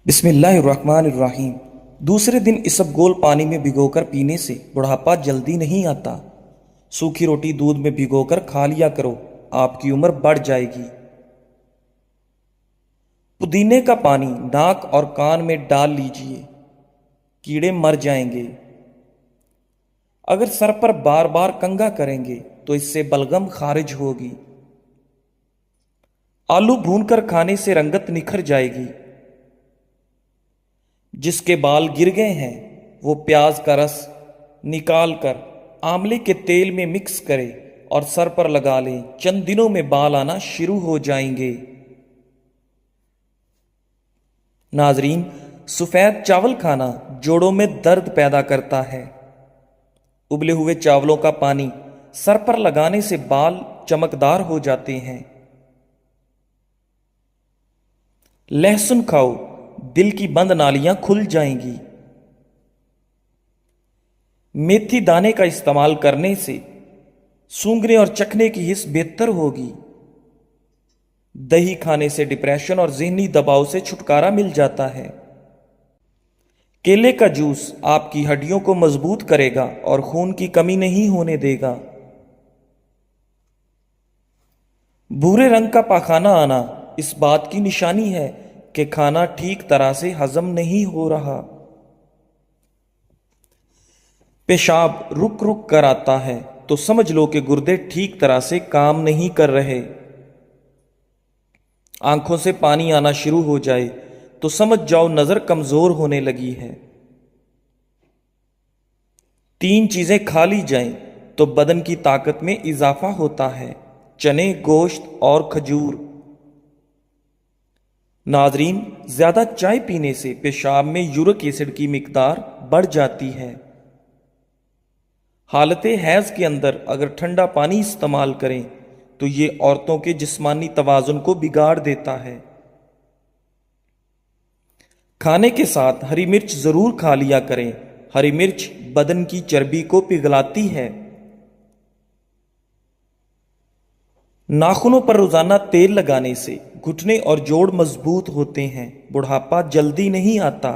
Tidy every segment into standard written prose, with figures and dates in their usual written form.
بسم اللہ الرحمن الرحیم۔ دوسرے دن اسبگول پانی میں بھگو کر پینے سے بڑھاپا جلدی نہیں آتا۔ سوکھی روٹی دودھ میں بھگو کر کھا لیا کرو، آپ کی عمر بڑھ جائے گی۔ پودینے کا پانی ناک اور کان میں ڈال لیجئے، کیڑے مر جائیں گے۔ اگر سر پر بار بار کنگھا کریں گے تو اس سے بلغم خارج ہوگی۔ آلو بھون کر کھانے سے رنگت نکھر جائے گی۔ جس کے بال گر گئے ہیں وہ پیاز کا رس نکال کر آملے کے تیل میں مکس کرے اور سر پر لگا لیں، چند دنوں میں بال آنا شروع ہو جائیں گے۔ ناظرین، سفید چاول کھانا جوڑوں میں درد پیدا کرتا ہے۔ ابلے ہوئے چاولوں کا پانی سر پر لگانے سے بال چمکدار ہو جاتے ہیں۔ لہسن کھاؤ، دل کی بند نالیاں کھل جائیں گی۔ میتھی دانے کا استعمال کرنے سے سونگھنے اور چکھنے کی حس بہتر ہوگی۔ دہی کھانے سے ڈپریشن اور ذہنی دباؤ سے چھٹکارا مل جاتا ہے۔ کیلے کا جوس آپ کی ہڈیوں کو مضبوط کرے گا اور خون کی کمی نہیں ہونے دے گا۔ بھورے رنگ کا پاخانہ آنا اس بات کی نشانی ہے کہ کھانا ٹھیک طرح سے ہضم نہیں ہو رہا۔ پیشاب رک رک کر آتا ہے تو سمجھ لو کہ گردے ٹھیک طرح سے کام نہیں کر رہے۔ آنکھوں سے پانی آنا شروع ہو جائے تو سمجھ جاؤ نظر کمزور ہونے لگی ہے۔ 3 چیزیں کھا لی جائیں تو بدن کی طاقت میں اضافہ ہوتا ہے: چنے، گوشت اور کھجور۔ ناظرین، زیادہ چائے پینے سے پیشاب میں یورک ایسڈ کی مقدار بڑھ جاتی ہے۔ حالت حیض کے اندر اگر ٹھنڈا پانی استعمال کریں تو یہ عورتوں کے جسمانی توازن کو بگاڑ دیتا ہے۔ کھانے کے ساتھ ہری مرچ ضرور کھا لیا کریں، ہری مرچ بدن کی چربی کو پگھلاتی ہے۔ ناخنوں پر روزانہ تیل لگانے سے گھٹنے اور جوڑ مضبوط ہوتے ہیں، بڑھاپا جلدی نہیں آتا۔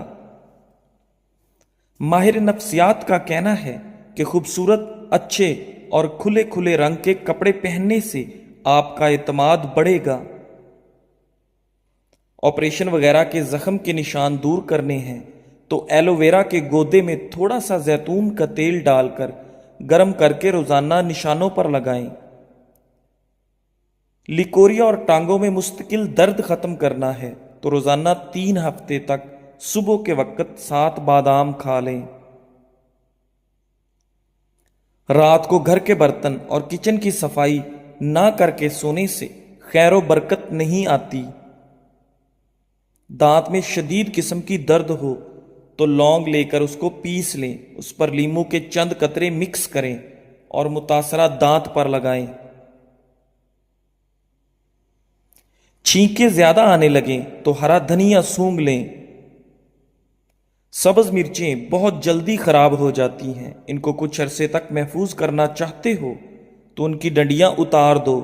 ماہر نفسیات کا کہنا ہے کہ خوبصورت، اچھے اور کھلے کھلے رنگ کے کپڑے پہننے سے آپ کا اعتماد بڑھے گا۔ آپریشن وغیرہ کے زخم کے نشان دور کرنے ہیں تو ایلو ویرا کے گودے میں تھوڑا سا زیتون کا تیل ڈال کر گرم کر کے روزانہ نشانوں پر لگائیں۔ لیکوریا اور ٹانگوں میں مستقل درد ختم کرنا ہے تو روزانہ 3 ہفتے تک صبح کے وقت 7 بادام کھا لیں۔ رات کو گھر کے برتن اور کچن کی صفائی نہ کر کے سونے سے خیر و برکت نہیں آتی۔ دانت میں شدید قسم کی درد ہو تو لونگ لے کر اس کو پیس لیں، اس پر لیموں کے چند قطرے مکس کریں اور متاثرہ دانت پر لگائیں۔ چھینکیں زیادہ آنے لگیں تو ہرا دھنیا سونگھ لیں۔ سبز مرچیں بہت جلدی خراب ہو جاتی ہیں، ان کو کچھ عرصے تک محفوظ کرنا چاہتے ہو تو ان کی ڈنڈیاں اتار دو۔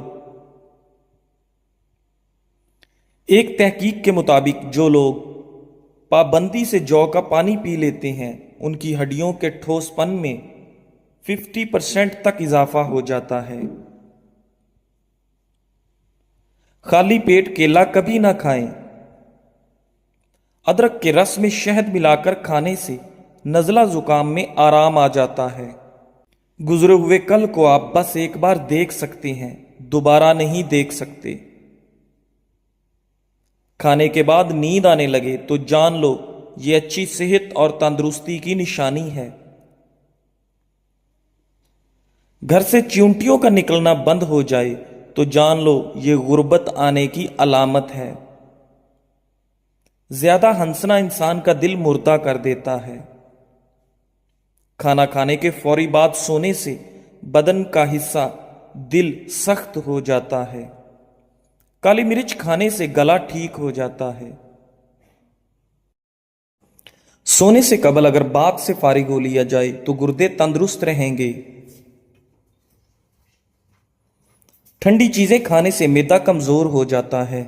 ایک تحقیق کے مطابق جو لوگ پابندی سے جو کا پانی پی لیتے ہیں ان کی ہڈیوں کے ٹھوس پن میں 50% تک اضافہ ہو جاتا ہے۔ خالی پیٹ کیلا کبھی نہ کھائیں۔ ادرک کے رس میں شہد ملا کر کھانے سے نزلہ زکام میں آرام آ جاتا ہے۔ گزرے ہوئے کل کو آپ بس ایک بار دیکھ سکتے ہیں، دوبارہ نہیں دیکھ سکتے۔ کھانے کے بعد نیند آنے لگے تو جان لو یہ اچھی صحت اور تندرستی کی نشانی ہے۔ گھر سے چیونٹیوں کا نکلنا بند ہو جائے تو جان لو یہ غربت آنے کی علامت ہے۔ زیادہ ہنسنا انسان کا دل مردہ کر دیتا ہے۔ کھانا کھانے کے فوری بعد سونے سے بدن کا حصہ دل سخت ہو جاتا ہے۔ کالی مرچ کھانے سے گلا ٹھیک ہو جاتا ہے۔ سونے سے قبل اگر بات سے فارغ ہو لیا جائے تو گردے تندرست رہیں گے۔ ٹھنڈی چیزیں کھانے سے معدہ کمزور ہو جاتا ہے۔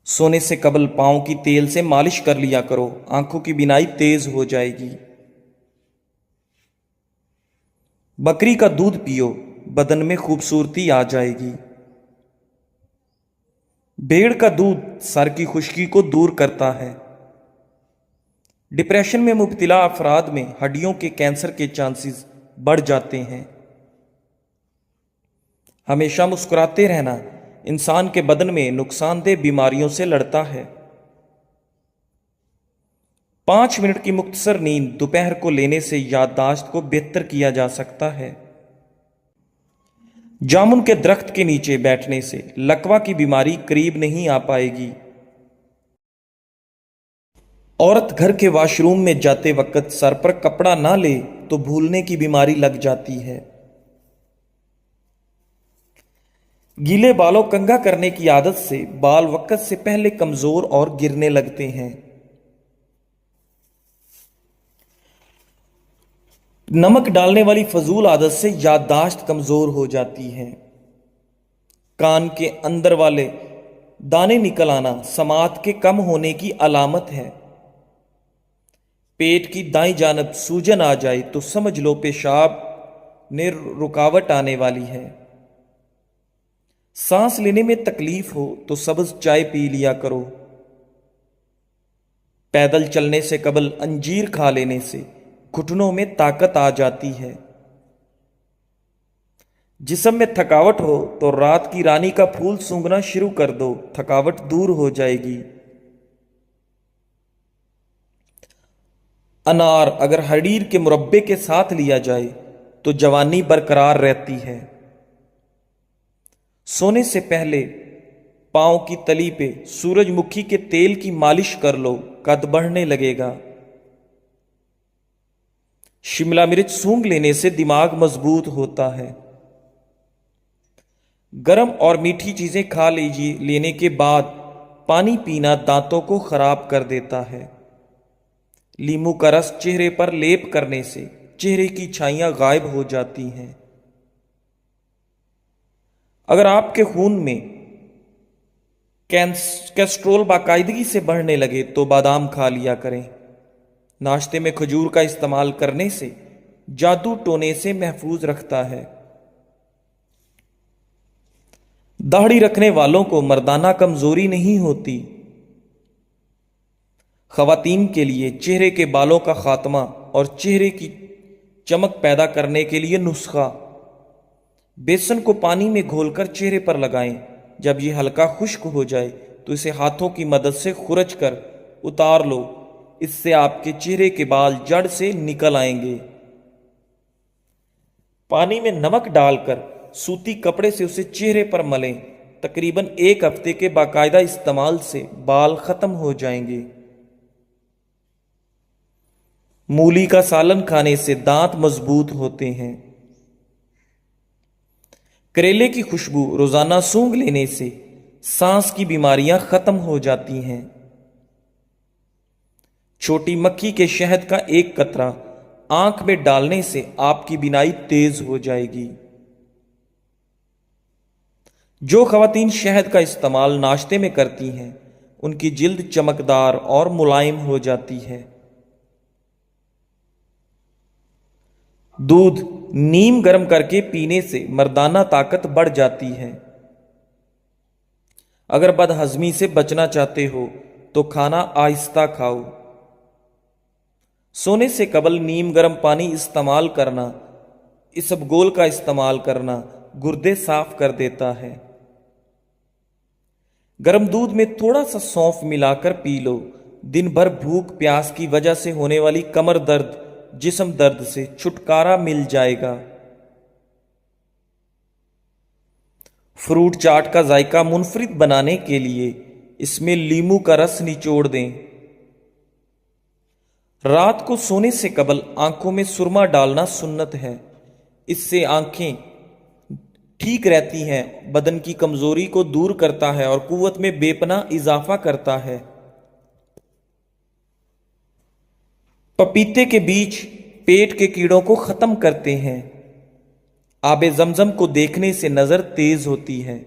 सोने से कबल पांव की तेल से मालिश कर लिया करो, आंखों की बीनाई तेज हो जाएगी। बकरी का दूध पियो, बदन में खूबसूरती आ जाएगी। भेड़ का दूध सर की खुश्की को दूर करता है। डिप्रेशन में मुब्तला अफराद में हड्डियों के कैंसर के चांसेस बढ़ जाते हैं। हमेशा मुस्कुराते रहना इंसान के बदन में नुकसानदेह बीमारियों से लड़ता है। 5 मिनट की मुख्तसर नींद दोपहर को लेने से याददाश्त को बेहतर किया जा सकता है। जामुन के दरख्त के नीचे बैठने से लकवा की बीमारी करीब नहीं आ पाएगी। औरत घर के वॉशरूम में जाते वक्त सर पर कपड़ा ना ले तो भूलने की बीमारी लग जाती है। गीले बालों कंघा करने की आदत से बाल वक्त से पहले कमजोर और गिरने लगते हैं। नमक डालने वाली फजूल आदत से याददाश्त कमजोर हो जाती है। कान के अंदर वाले दाने निकल आना समात के कम होने की अलामत है। पेट की दाईं जानब सूजन आ जाए तो समझ लो पेशाब में रुकावट आने वाली है। सांस लेने में तकलीफ हो तो सब्ज चाय पी लिया करो। पैदल चलने से कबल अंजीर खा लेने से घुटनों में ताकत आ जाती है। जिस्म में थकावट हो तो रात की रानी का फूल सूंघना शुरू कर दो, थकावट दूर हो जाएगी। अनार अगर हरीर के मुरब्बे के साथ लिया जाए तो जवानी बरकरार रहती है। सोने से पहले पांव की तली पे सूरजमुखी के तेल की मालिश कर लो, कद बढ़ने लगेगा। शिमला मिर्च सूंघ लेने से दिमाग मजबूत होता है। गर्म और मीठी चीजें खा लीजिए, लेने के बाद पानी पीना दांतों को खराब कर देता है। लींबू का रस चेहरे पर लेप करने से चेहरे की छाइयां गायब हो जाती हैं। अगर आपके खून में कैस्ट्रोल बाकायदगी से बढ़ने लगे तो बादाम खा लिया करें। नाश्ते में खजूर का इस्तेमाल करने से जादू टोने से महफूज रखता है। दाढ़ी रखने वालों को मर्दाना कमजोरी नहीं होती। खवातीन के लिए चेहरे के बालों का खात्मा और चेहरे की चमक पैदा करने के लिए नुस्खा। बेसन को पानी में घोलकर चेहरे पर लगाएं। जब यह हल्का खुश्क हो जाए तो इसे हाथों की मदद से खुरच कर उतार लो। इससे आपके चेहरे के बाल जड़ से निकल आएंगे। पानी में नमक डालकर सूती कपड़े से उसे चेहरे पर मलें। तकरीबन 1 हफ्ते के बाकायदा इस्तेमाल से बाल खत्म हो जाएंगे। मूली का सालन खाने से दांत मजबूत होते हैं। करेले की खुशबू रोजाना सूंघ लेने से सांस की बीमारियां खत्म हो जाती हैं। छोटी मक्खी के शहद का 1 कतरा आंख में डालने से आपकी बीनाई तेज हो जाएगी। जो खवातीन शहद का इस्तेमाल नाश्ते में करती हैं उनकी जिल्द चमकदार और मुलायम हो जाती है। दूध नीम गर्म करके पीने से मर्दाना ताकत बढ़ जाती है। अगर बदहजमी से बचना चाहते हो तो खाना आहिस्ता खाओ। सोने से कबल नीम गर्म पानी इस्तेमाल करना, इसबगोल का इस्तेमाल करना गुर्दे साफ कर देता है। गर्म दूध में थोड़ा सा सौंफ मिलाकर पी लो। दिन भर भूख प्यास की वजह से होने वाली कमर दर्द, जिस्म दर्द से छुटकारा मिल जाएगा। फ्रूट चाट का जायका मुनफरिद बनाने के लिए इसमें लींबू का रस निचोड़ दें। रात को सोने से कबल आंखों में सुरमा डालना सुन्नत है। इससे आंखें ठीक रहती हैं, बदन की कमजोरी को दूर करता है और कुव्वत में बेपनाह इजाफा करता है। पपीते के बीज पेट के कीड़ों को खत्म करते हैं। आबे जमजम को देखने से नजर तेज होती है।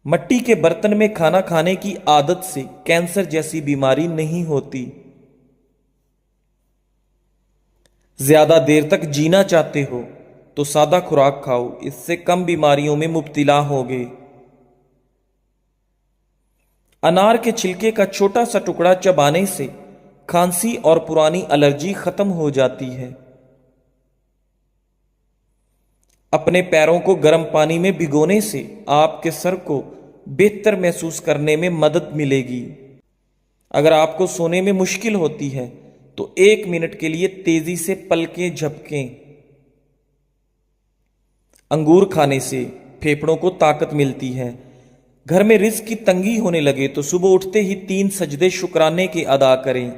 मट्टी के बर्तन में खाना खाने की आदत से कैंसर जैसी बीमारी नहीं होती। ज्यादा देर तक जीना चाहते हो तो सादा खुराक खाओ, इससे कम बीमारियों में मुब्तला होगे। अनार के छिलके का छोटा सा टुकड़ा चबाने से खांसी और पुरानी एलर्जी खत्म हो जाती है। अपने पैरों को गर्म पानी में भिगोने से आपके सर को बेहतर महसूस करने में मदद मिलेगी। अगर आपको सोने में मुश्किल होती है तो 1 मिनट के लिए तेजी से पलकें झपकें। अंगूर खाने से फेफड़ों को ताकत मिलती है। घर में रिज्क की तंगी होने लगे तो सुबह उठते ही 3 सजदे शुक्राने के अदा करें।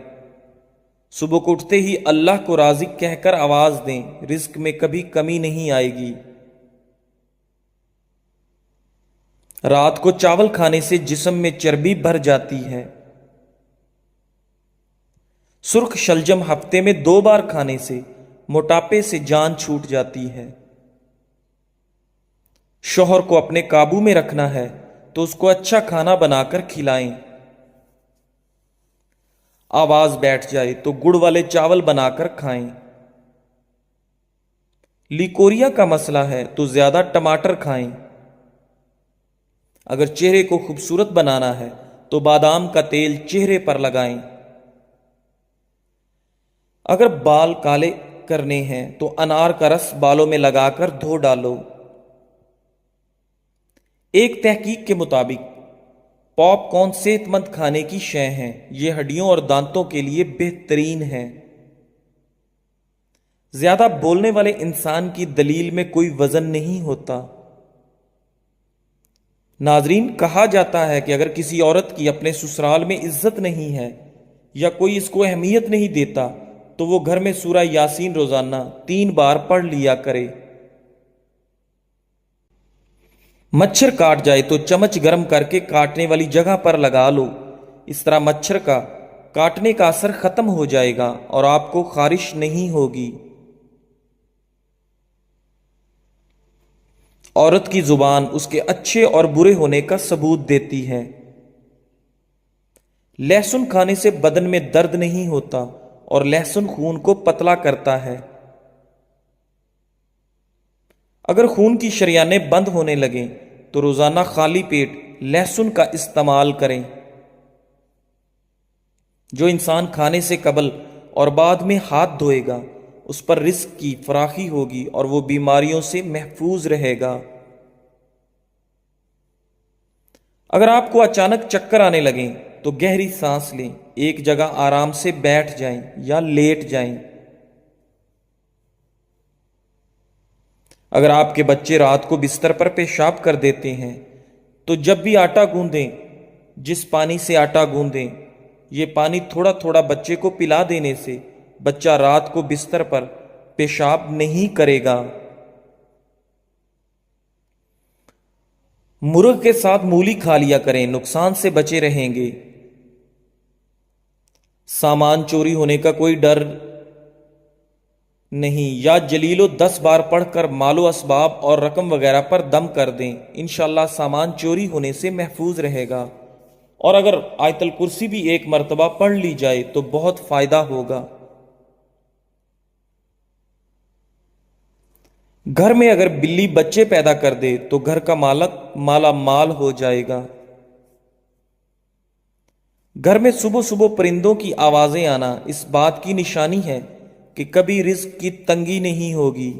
सुबह को उठते ही अल्लाह को राज़िक कहकर आवाज दें, रिज्क में कभी कमी नहीं आएगी। रात को चावल खाने से जिस्म में चर्बी भर जाती है। सुर्ख शलजम हफ्ते में 2 बार खाने से मोटापे से जान छूट जाती है। शौहर को अपने काबू में रखना है तो उसको अच्छा खाना बनाकर खिलाएं। आवाज बैठ जाए तो गुड़ वाले चावल बनाकर खाएं। लिकोरिया का मसला है तो ज्यादा टमाटर खाएं। अगर चेहरे को खूबसूरत बनाना है तो बादाम का तेल चेहरे पर लगाएं। अगर बाल काले करने हैं तो अनार का रस बालों में लगाकर धो डालो। एक तहकीक के मुताबिक पॉपकॉर्न सेहतमंद खाने की शय है। ये हड्डियों और दांतों के लिए बेहतरीन है। ज्यादा बोलने वाले इंसान की दलील में कोई वजन नहीं होता। नाजरीन, कहा जाता है कि अगर किसी औरत की अपने ससुराल में इज्जत नहीं है या कोई इसको अहमियत नहीं देता तो वो घर में सूरह यासीन रोजाना 3 बार पढ़ लिया करे। मच्छर काट जाए तो चम्मच गर्म करके काटने वाली जगह पर लगा लो। इस तरह मच्छर का काटने का असर खत्म हो जाएगा और आपको खारिश नहीं होगी। औरत की जुबान उसके अच्छे और बुरे होने का सबूत देती है। लहसुन खाने से बदन में दर्द नहीं होता और लहसुन खून को पतला करता है। अगर खून की शरियानें बंद होने लगें तो रोजाना खाली पेट लहसुन का इस्तेमाल करें। जो इंसान खाने से कबल और बाद में हाथ धोएगा उस पर रिस्क की फराखी होगी और वो बीमारियों से महफूज रहेगा। अगर आपको अचानक चक्कर आने लगें तो गहरी सांस लें, एक जगह आराम से बैठ जाएं या लेट जाएं। अगर आपके बच्चे रात को बिस्तर पर पेशाब कर देते हैं तो जब भी आटा गूंदें, जिस पानी से आटा गूंदें, ये पानी थोड़ा थोड़ा बच्चे को पिला देने से बच्चा रात को बिस्तर पर पेशाब नहीं करेगा। मुर्ग के साथ मूली खा लिया करें, नुकसान से बचे रहेंगे। सामान चोरी होने का कोई डर नहीं। या जलीलो 10 बार पढ़कर मालो असबाब और रकम वगैरह पर दम कर दें, इंशाल्लाह सामान चोरी होने से महफूज रहेगा। और अगर आयतल कुर्सी भी 1 मरतबा पढ़ ली जाए तो बहुत फायदा होगा। घर में अगर बिल्ली बच्चे पैदा कर दे तो घर का मालक माला माल हो जाएगा। घर में सुबह सुबह परिंदों की आवाजें आना इस बात की निशानी है कि कभी रिज्क की तंगी नहीं होगी।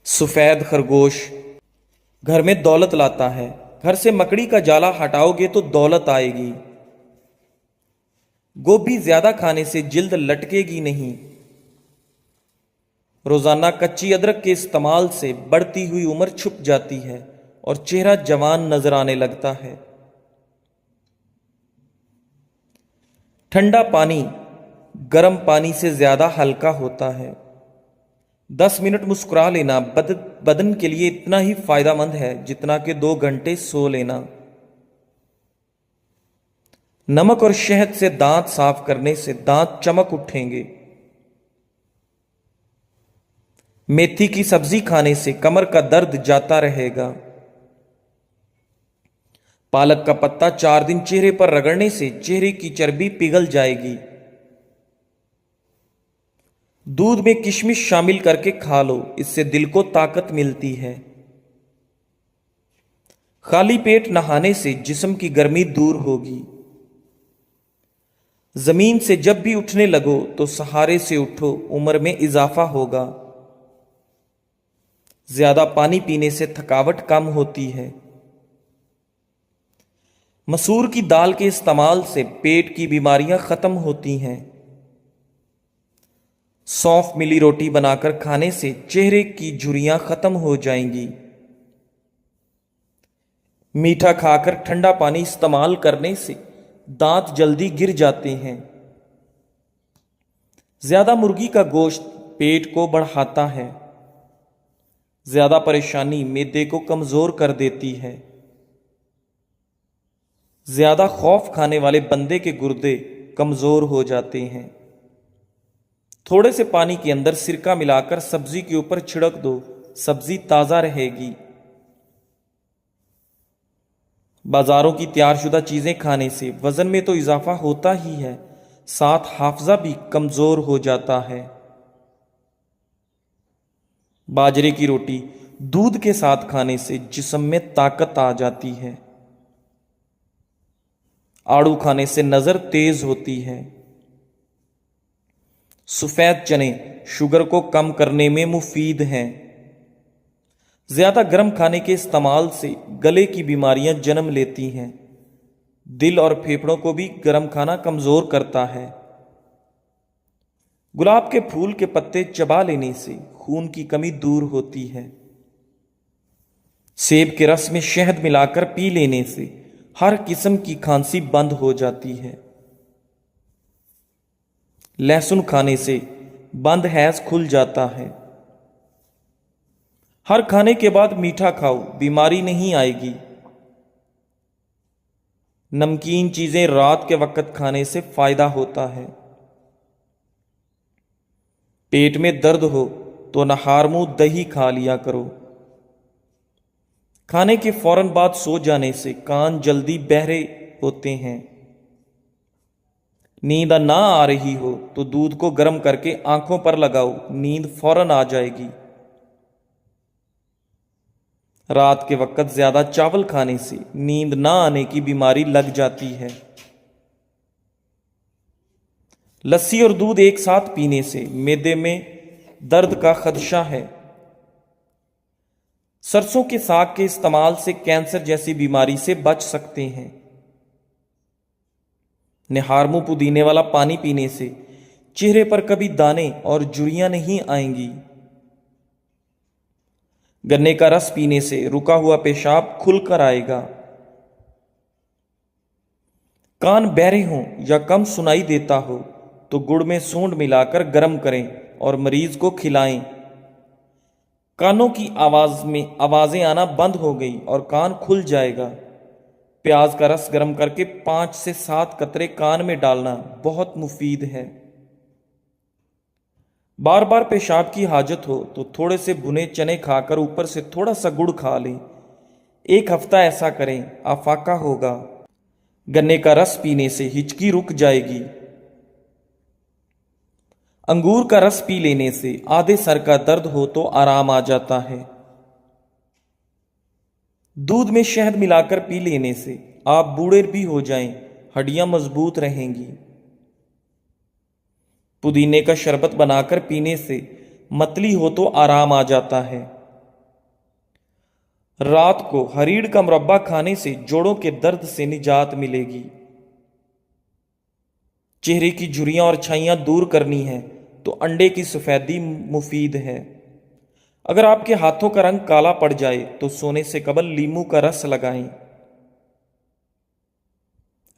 सफेद खरगोश घर में दौलत लाता है। घर से मकड़ी का जाला हटाओगे तो दौलत आएगी। गोभी ज्यादा खाने से जिल्द लटकेगी नहीं। रोजाना कच्ची अदरक के इस्तेमाल से बढ़ती हुई उम्र छुप जाती है और चेहरा जवान नजर आने लगता है। ठंडा पानी गर्म पानी से ज्यादा हल्का होता है। 10 मिनट मुस्कुरा लेना बदन के लिए इतना ही फायदेमंद है जितना कि 2 घंटे सो लेना। नमक और शहद से दांत साफ करने से दांत चमक उठेंगे। मेथी की सब्जी खाने से कमर का दर्द जाता रहेगा। पालक का पत्ता 4 दिन चेहरे पर रगड़ने से चेहरे की चर्बी पिघल जाएगी। दूध में किशमिश शामिल करके खा लो, इससे दिल को ताकत मिलती है। खाली पेट नहाने से जिस्म की गर्मी दूर होगी। जमीन से जब भी उठने लगो तो सहारे से उठो, उम्र में इजाफा होगा। ज्यादा पानी पीने से थकावट कम होती है। मसूर की दाल के इस्तेमाल से पेट की बीमारियां खत्म होती हैं। सौंफ मिली रोटी बनाकर खाने से चेहरे की झुर्रियां खत्म हो जाएंगी। मीठा खाकर ठंडा पानी इस्तेमाल करने से दांत जल्दी गिर जाते हैं। ज्यादा मुर्गी का गोश्त पेट को बढ़ाता है। ज्यादा परेशानी मैदे को कमजोर कर देती है। ज्यादा खौफ खाने वाले बंदे के गुर्दे कमजोर हो जाते हैं। थोड़े से पानी के अंदर सिरका मिलाकर सब्जी के ऊपर छिड़क दो, सब्जी ताजा रहेगी। बाजारों की तैयारशुदा चीजें खाने से वजन में तो इजाफा होता ही है, साथ हाफजा भी कमजोर हो जाता है। बाजरे की रोटी दूध के साथ खाने से जिस्म में ताकत आ जाती है। आड़ू खाने से नजर तेज होती है। सफेद चने शुगर को कम करने में मुफीद हैं। ज्यादा गर्म खाने के इस्तेमाल से गले की बीमारियां जन्म लेती हैं। दिल और फेफड़ों को भी गर्म खाना कमजोर करता है। गुलाब के फूल के पत्ते चबा लेने से खून की कमी दूर होती है। सेब के रस में शहद मिलाकर पी लेने से हर किस्म की खांसी बंद हो जाती है। लहसुन खाने से बंद हैज खुल जाता है। हर खाने के बाद मीठा खाओ, बीमारी नहीं आएगी। नमकीन चीजें रात के वक्त खाने से फायदा होता है। पेट में दर्द हो तो नहार मुंह दही खा लिया करो। खाने के फौरन बाद सो जाने से कान जल्दी बहरे होते हैं। नींद ना आ रही हो तो दूध को गर्म करके आंखों पर लगाओ, नींद फौरन आ जाएगी। रात के वक्त ज्यादा चावल खाने से नींद ना आने की बीमारी लग जाती है। लस्सी और दूध एक साथ पीने से मैदे में दर्द का खदशा है। सरसों के साग के इस्तेमाल से कैंसर जैसी बीमारी से बच सकते हैं। निहारमू पुदीने वाला पानी पीने से चेहरे पर कभी दाने और झुर्रियां नहीं आएंगी। गन्ने का रस पीने से रुका हुआ पेशाब खुलकर आएगा। कान बहरे हों या कम सुनाई देता हो तो गुड़ में सूंड मिलाकर गर्म करें और मरीज को खिलाएं। कानों की आवाजें आना बंद हो गई और कान खुल जाएगा। प्याज का रस गर्म करके 5 से 7 कतरे कान में डालना बहुत मुफीद है। बार बार पेशाब की हाजत हो तो थोड़े से भुने चने खाकर ऊपर से थोड़ा सा गुड़ खा लें। 1 हफ्ता ऐसा करें, आफाका होगा। गन्ने का रस पीने से हिचकी रुक जाएगी। अंगूर का रस पी लेने से आधे सर का दर्द हो तो आराम आ जाता है। दूध में शहद मिलाकर पी लेने से आप बूढ़े भी हो जाएं, हड्डियां मजबूत रहेंगी। पुदीने का शरबत बनाकर पीने से मतली हो तो आराम आ जाता है। रात को हरीड़ का मुरब्बा खाने से जोड़ों के दर्द से निजात मिलेगी। चेहरे की झुर्रियां और छाइयां दूर करनी है तो अंडे की सफेदी मुफीद है। अगर आपके हाथों का रंग काला पड़ जाए तो सोने से कबल लीमू का रस लगाएं।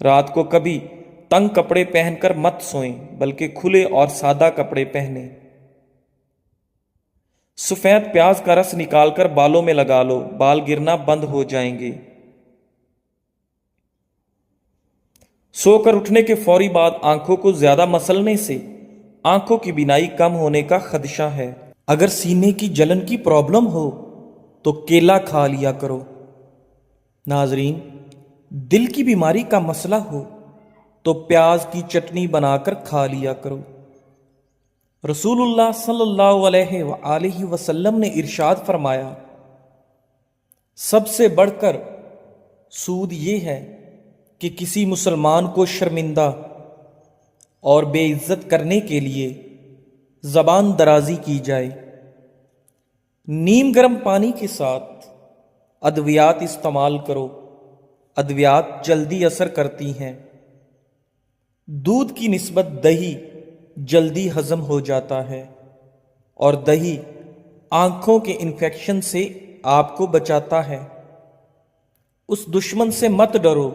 रात को कभी तंग कपड़े पहनकर मत सोएं, बल्कि खुले और सादा कपड़े पहने। सफेद प्याज का रस निकालकर बालों में लगा लो, बाल गिरना बंद हो जाएंगे। सोकर उठने के फौरी बाद आंखों को ज्यादा मसलने से आंखों की बीनाई कम होने का खदशा है। अगर सीने की जलन की प्रॉब्लम हो तो केला खा लिया करो। नाजरीन, دل کی بیماری کا مسئلہ ہو تو پیاز کی چٹنی بنا کر کھا لیا کرو۔ رسول اللہ صلی اللہ علیہ وآلہ وسلم نے ارشاد فرمایا، سب سے بڑھ کر سود یہ ہے کہ کسی مسلمان کو شرمندہ اور بے عزت کرنے کے لیے زبان درازی کی جائے۔ نیم گرم پانی کے ساتھ ادویات استعمال کرو، ادویات جلدی اثر کرتی ہیں۔ دودھ کی نسبت دہی جلدی ہضم ہو جاتا ہے، اور دہی آنکھوں کے انفیکشن سے آپ کو بچاتا ہے۔ اس دشمن سے مت ڈرو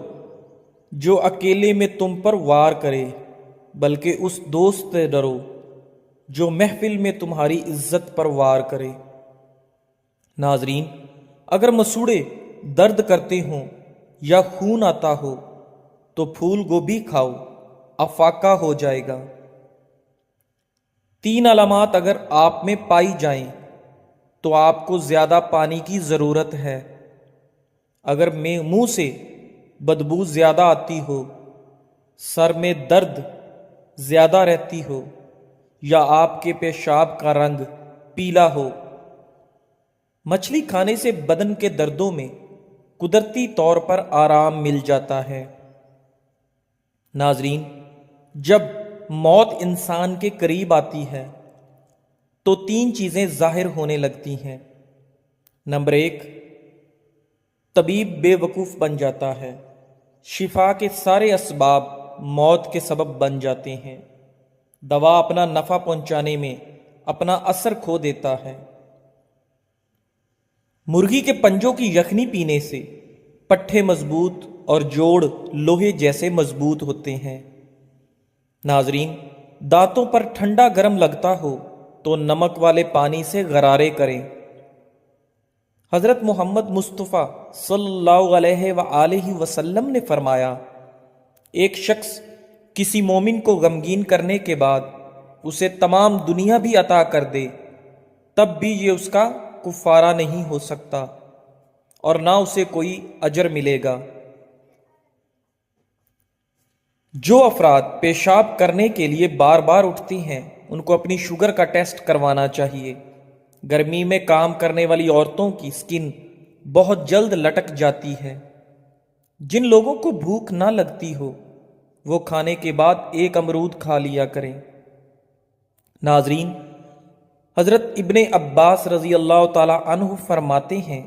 جو اکیلے میں تم پر وار کرے، بلکہ اس دوست سے ڈرو جو محفل میں تمہاری عزت پر وار کرے۔ ناظرین، اگر مسوڑے درد کرتے ہوں یا خون آتا ہو تو پھول گوبھی کھاؤ، افاقہ ہو جائے گا۔ 3 علامات اگر آپ میں پائی جائیں تو آپ کو زیادہ پانی کی ضرورت ہے۔ اگر منہ سے بدبو زیادہ آتی ہو، سر میں درد زیادہ رہتی ہو، یا آپ کے پیشاب کا رنگ پیلا ہو۔ مچھلی کھانے سے بدن کے دردوں میں قدرتی طور پر آرام مل جاتا ہے۔ ناظرین، جب موت انسان کے قریب آتی ہے تو 3 چیزیں ظاہر ہونے لگتی ہیں۔ نمبر 1، طبیب بے وقوف بن جاتا ہے، شفا کے سارے اسباب موت کے سبب بن جاتے ہیں، دوا اپنا نفع پہنچانے میں اپنا اثر کھو دیتا ہے۔ مرغی کے پنجوں کی یخنی پینے سے پٹھے مضبوط اور جوڑ لوہے جیسے مضبوط ہوتے ہیں۔ ناظرین، دانتوں پر ٹھنڈا گرم لگتا ہو تو نمک والے پانی سے غرارے کریں۔ حضرت محمد مصطفیٰ صلی اللہ علیہ وآلہ وسلم نے فرمایا، ایک شخص کسی مومن کو غمگین کرنے کے بعد اسے تمام دنیا بھی عطا کر دے، تب بھی یہ اس کا کفارہ نہیں ہو سکتا اور نہ اسے کوئی اجر ملے گا۔ جو افراد پیشاب کرنے کے لیے بار بار اٹھتی ہیں ان کو اپنی شوگر کا ٹیسٹ کروانا چاہیے۔ گرمی میں کام کرنے والی عورتوں کی سکن بہت جلد لٹک جاتی ہے۔ جن لوگوں کو بھوک نہ لگتی ہو وہ کھانے کے بعد 1 امرود کھا لیا کریں۔ ناظرین، حضرت ابن عباس رضی اللہ تعالی عنہ فرماتے ہیں